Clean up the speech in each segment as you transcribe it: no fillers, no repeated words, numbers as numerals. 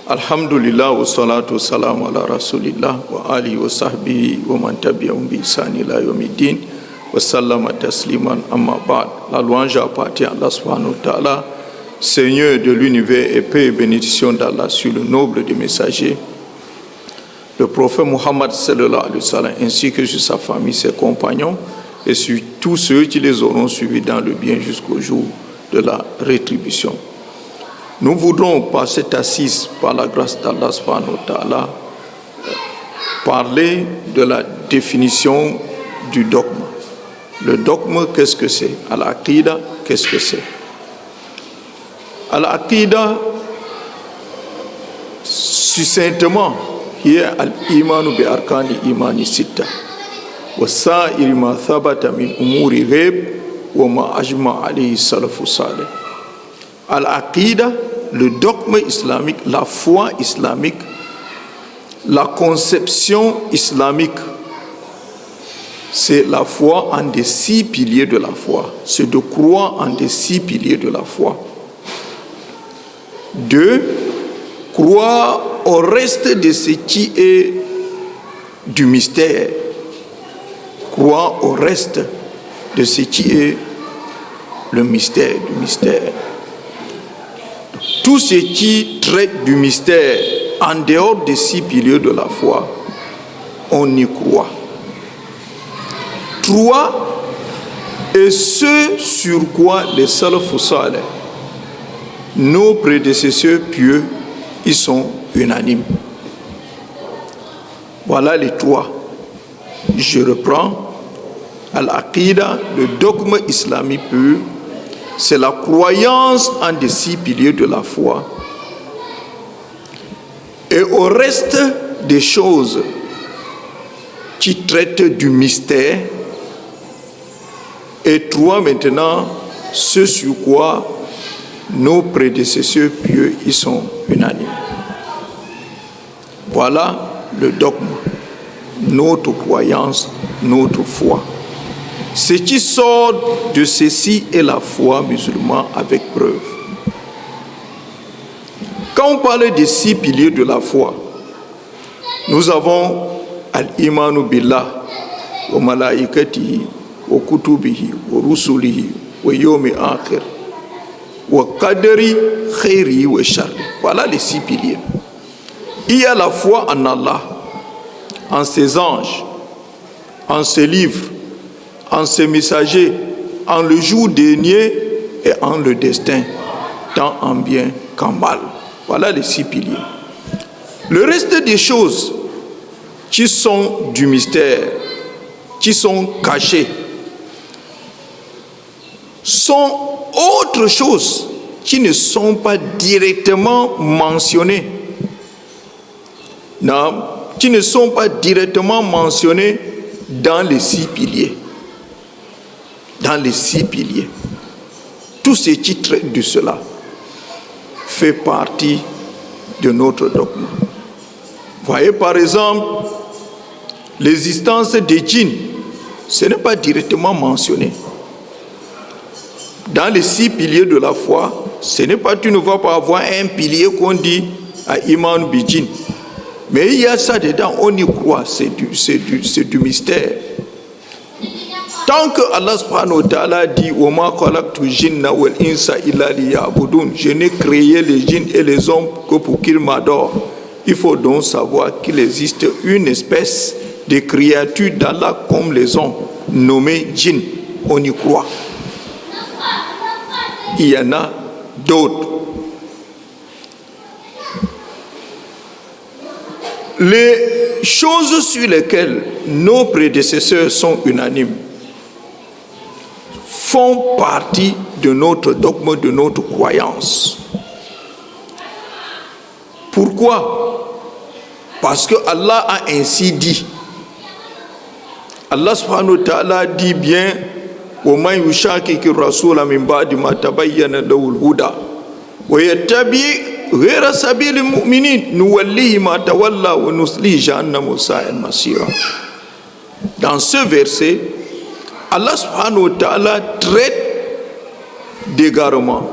Alhamdulillah wa salatu wa salam ala rasulillah wa alihi wa sahbihi wa man tabi'ahum bi ihsan ila yawmiddin wa sallama tasliman amma ba'd. La louange appartient à Allah subhanahu wa ta'ala, Seigneur de l'univers, et paix et bénédiction d'Allah sur le noble des messagers, le prophète Muhammad sallallahu alayhi wa sallam, ainsi que sur sa famille, ses compagnons et sur tous ceux qui les auront suivis dans le bien jusqu'au jour de la rétribution. Nous voudrons, par cette assise, par la grâce d'Allah subhanahu wa ta'ala, parler de la définition du dogme. Le dogme, qu'est-ce que c'est? Al-Aqida, qu'est-ce que c'est? Al-Aqida, succinctement, hiya al-imanu bi arkani imani sitta wa sa'iri ma thabata min umuri ghaib wa ma ajma alayhi salafu salih. Al-Aqida, le dogme islamique, la foi islamique, la conception islamique, c'est la foi en des 6 piliers de la foi. C'est de croire en des 6 piliers de la foi. 2, croire au reste de ce qui est du mystère. Croire au reste de ce qui est le mystère du mystère. Tout ce qui traite du mystère en dehors des 6 piliers de la foi, on y croit. 3, et ce sur quoi les salafus salih, nos prédécesseurs pieux, ils sont unanimes. Voilà les 3. Je reprends. Al-Aqida, le dogme islamique pur, c'est la croyance en des 6 piliers de la foi. Et au reste des choses qui traitent du mystère, et 3 maintenant, ce sur quoi nos prédécesseurs pieux y sont unanimes. Voilà le dogme, notre croyance, notre foi. Ce qui sort de ceci est la foi musulmane avec preuve. Quand on parle des 6 piliers de la foi, nous avons al-imanu billah wa malaikatihi wa kutubihi wa rusulihi wa yawmi akhir wa qadari khairi wa sharri. Voilà les 6 piliers. Il y a la foi en Allah, en ses anges, en ses livres, en ses messagers, en le jour dernier et en le destin, tant en bien qu'en mal. Voilà les 6 piliers. Le reste des choses qui sont du mystère, qui sont cachées, sont autres choses qui ne sont pas directement mentionnées. Non, qui ne sont pas directement mentionnées dans les 6 piliers. Dans les 6 piliers. Tout ce qui traite de cela fait partie de notre dogme. Voyez par exemple l'existence des djinns, ce n'est pas directement mentionné. Dans les 6 piliers de la foi, ce n'est pas, tu ne vas pas avoir un pilier qu'on dit à Iman Bijin. Mais il y a ça dedans, on y croit, c'est du mystère. Tant que Allah subhanahu wa ta'ala dit « Wa ma khalaqtu jinna wal insa illa liya'budun » je n'ai créé les djinns et les hommes que pour qu'ils m'adorent. Il faut donc savoir qu'il existe une espèce de créature d'Allah comme les hommes, nommée djinn. On y croit. Il y en a d'autres. Les choses sur lesquelles nos prédécesseurs sont unanimes font partie de notre dogme, de notre croyance. Pourquoi? Parce que Allah a ainsi dit. Allah subhanahu wa ta'ala dit bien وَمَنْ يُشَاكِكِ الرَّسُولَ مِنْ بَعْدِ مَا تَبَيَّنَ لَهُ الْهُدَى وَيَتَّبِعْ غَيْرَ سَبِيلِ الْمُؤْمِنِينَ نُوَلِّهِ مَا تَوَلَّى وَنُصْلِهِ جَهَنَّمَ وَسَاءَتْ مَصِيرًا. Dans ce verset, Allah subhanahu wa ta'ala traite d'égarement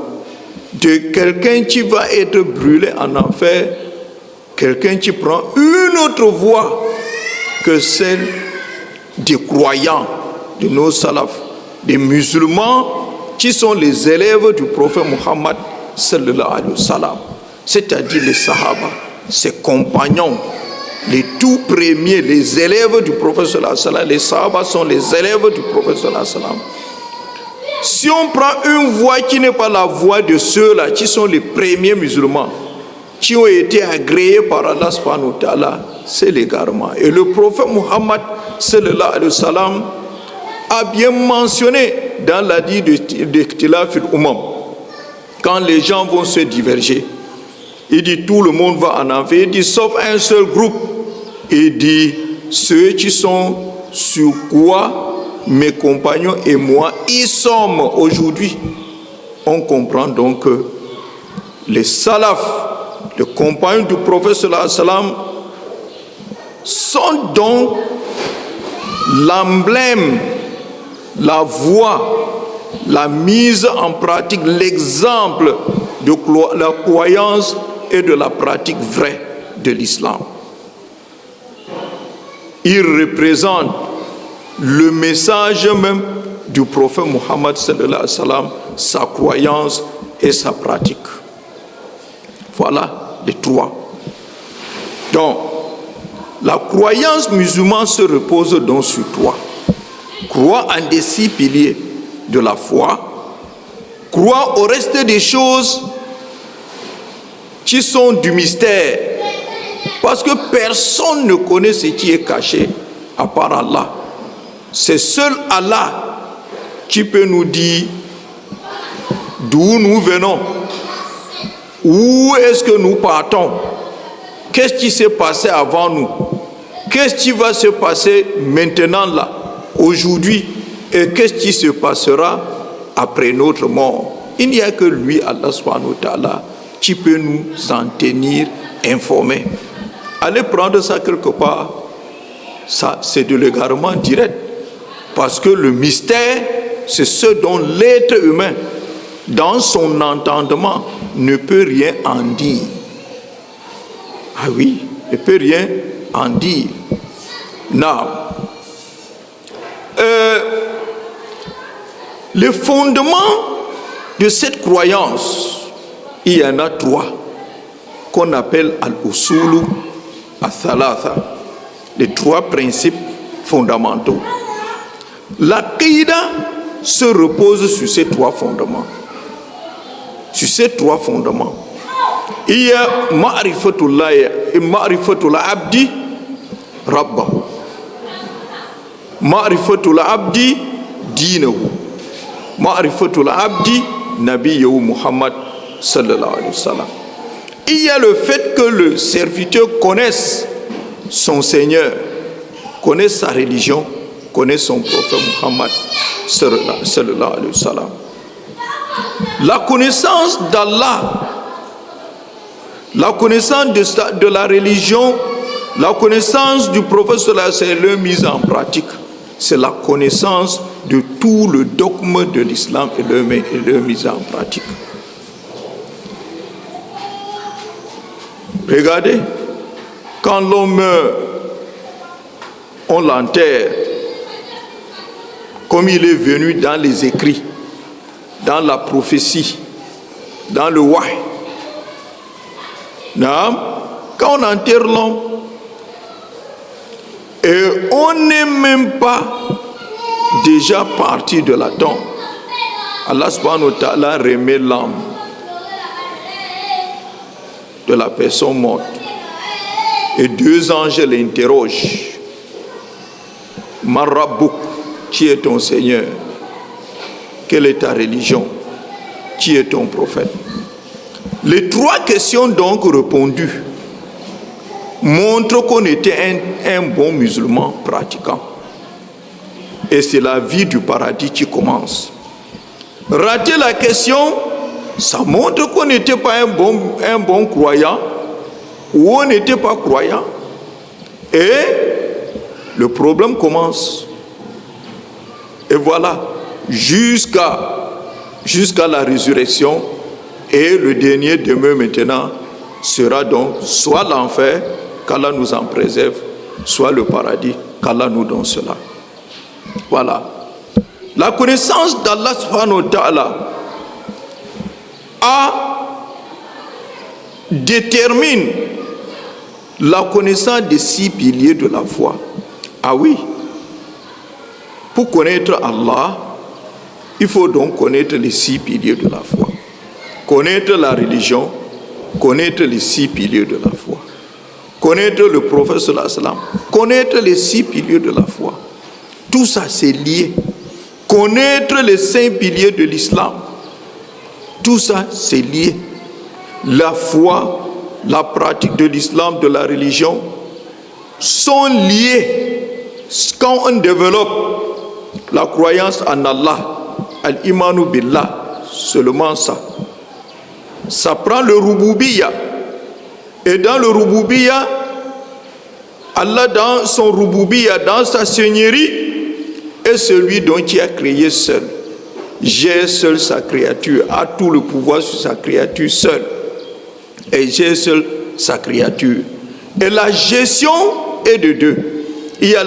de quelqu'un qui va être brûlé en enfer quelqu'un qui prend une autre voie que celle des croyants, de nos salafs, des musulmans qui sont les élèves du prophète Muhammad sallallahu alayhi wa sallam, c'est-à-dire les sahaba, ses compagnons, les tout premiers, les élèves du prophète sallallahu alayhi wa sallam. Les sahaba sont les élèves du prophète sallallahu alayhi wa sallam. Si on prend une voie qui n'est pas la voie de ceux-là, qui sont les premiers musulmans, qui ont été agréés par Allah subhanahu wa ta'ala, c'est l'égarement. Et le prophète Muhammad sallallahu alayhi wa sallam a bien mentionné dans l'hadith d'Ikhtilaf al-Umam, quand les gens vont se diverger, il dit tout le monde va en enfer, il dit sauf un seul groupe, il dit ceux qui sont sur quoi mes compagnons et moi y sommes aujourd'hui. On comprend donc que les salafs, les compagnons du prophète sallallahu alayhi wa sallam, sont donc l'emblème, la voie, la mise en pratique, l'exemple de la croyance et de la pratique vraie de l'islam. Ils représentent le message même du prophète Muhammad sallallahu alayhi wa sallam, sa croyance et sa pratique. Voilà les trois. Donc, la croyance musulmane se repose donc sur trois. Croire en des 6 piliers de la foi, croire au reste des choses qui sont du mystère, parce que personne ne connaît ce qui est caché à part Allah. C'est seul Allah qui peut nous dire d'où nous venons, où est-ce que nous partons, qu'est-ce qui s'est passé avant nous, qu'est-ce qui va se passer maintenant là, aujourd'hui, et qu'est-ce qui se passera après notre mort. Il n'y a que lui, Allah subhanahu wa ta'ala, qui peut nous en tenir informés. Allez prendre ça quelque part, ça c'est de l'égarement direct. Parce que le mystère, c'est ce dont l'être humain, dans son entendement, ne peut rien en dire. Ah oui, ne peut rien en dire. Non. Le fondement de cette croyance, il y en a 3, qu'on appelle al-usulu al-thalatha, les 3 principes fondamentaux. L'aqida se repose sur ces 3 fondements. Sur ces 3 fondements. Il y a ma'rifatullah et ma'rifatul abdi rabbahu. Ma'rifatul abdi dinahu. Ma'rifatul abdi nabiyahu Muhammad sallallahu alayhi wa sallam. Il y a le fait que le serviteur connaisse son Seigneur, connaisse sa religion, connaît son prophète Muhammad sallallahu alayhi wa sallam. La connaissance d'Allah, la connaissance de la religion, la connaissance du prophète sallallahu alayhi wa sallam, leur mise en pratique, c'est la connaissance de tout le dogme de l'islam et leur mise en pratique. Regardez, quand l'homme meurt, on l'enterre comme il est venu dans les écrits, dans la prophétie, dans le wahy. Quand on enterre l'homme, et on n'est même pas déjà parti de la tombe, Allah subhanahu wa ta'ala remet l'âme de la personne morte. Et 2 anges l'interrogent. Marrabouk, qui est ton Seigneur? Quelle est ta religion? Qui est ton prophète? Les 3 questions donc répondues montrent qu'on était un bon musulman pratiquant. Et c'est la vie du paradis qui commence. Rater la question, ça montre qu'on n'était pas un bon croyant, ou on n'était pas croyant. Et le problème commence. Et voilà, jusqu'à la résurrection, et le dernier demeure maintenant sera donc soit l'enfer, qu'Allah nous en préserve, soit le paradis, qu'Allah nous donne cela. Voilà. La connaissance d'Allah subhanahu wa ta'ala détermine la connaissance des 6 piliers de la foi. Ah oui. Pour connaître Allah, il faut donc connaître les 6 piliers de la foi. Connaître la religion, connaître les 6 piliers de la foi. Connaître le prophète sallallahu alayhi wa sallam, connaître les 6 piliers de la foi. Tout ça, c'est lié. Connaître les 5 piliers de l'islam. Tout ça, c'est lié. La foi, la pratique de l'islam, de la religion, sont liés. Quand on développe la croyance en Allah, al-imanu billah, seulement ça. Ça prend le rububiyya. Et dans le rububiyya, Allah dans son rububiyya, dans sa seigneurie, est celui dont il a créé seul. Gère seul sa créature, a tout le pouvoir sur sa créature seul. Et gère seul sa créature. Et la gestion est de deux. Il y a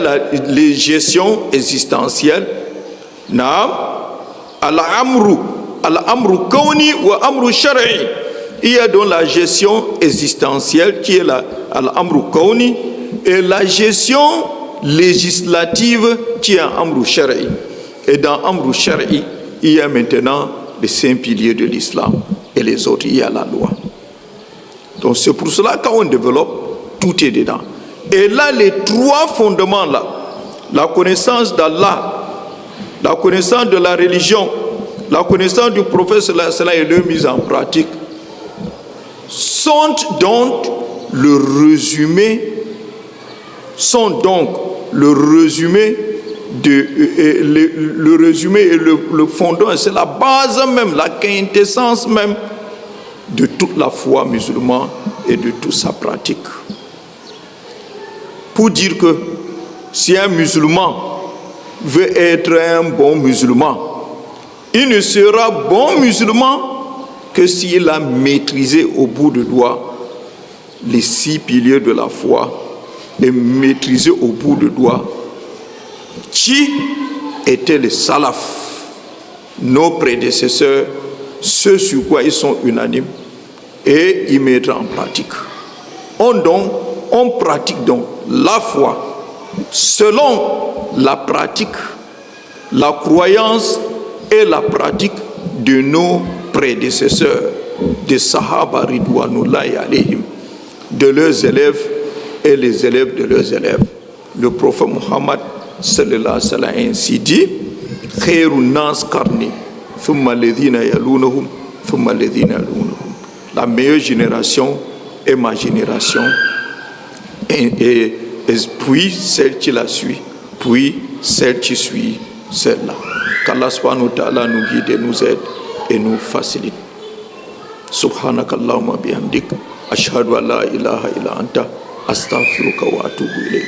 les gestions existentielles. Naam, al-amru kawni wa amru shar'i. Il y a donc la gestion existentielle qui est al-amru kawni et la gestion législative qui est amru shar'i. Et dans amru shar'i, il y a maintenant les 5 piliers de l'islam et les autres, il y a la loi. Donc c'est pour cela quand on développe, tout est dedans. Et là, les 3 fondements là, la connaissance d'Allah, la connaissance de la religion, la connaissance du prophète sallallahu alayhi wa sallam et leur mise en pratique, sont donc le résumé et le fondement, c'est la base même, la quintessence même de toute la foi musulmane et de toute sa pratique. Pour dire que si un musulman veut être un bon musulman, il ne sera bon musulman que s'il a maîtrisé au bout de doigt les 6 piliers de la foi et maîtrisé au bout de doigt qui étaient les salafs, nos prédécesseurs, ceux sur quoi ils sont unanimes, et ils mettent en pratique. On pratique donc la foi selon la pratique, la croyance et la pratique de nos prédécesseurs, des Sahaba ridwanullahi alayhim, de leurs élèves et les élèves de leurs élèves. Le prophète Muhammad sallallahu alayhi wa sallam ainsi dit: Khairun nas qarni, thumma alladhina yalunahum, thumma alladhina yalunahum. La meilleure génération est ma génération, et puis celle qui la suit, puis celle qui suit celle-là. Qu'Allah subhanahu wa ta'ala nous guide et nous aide et nous facilite. Subhanakallahumma bihamdik, ashhadu an la ilaha illa anta, astaghfiruka wa atubu ilayk.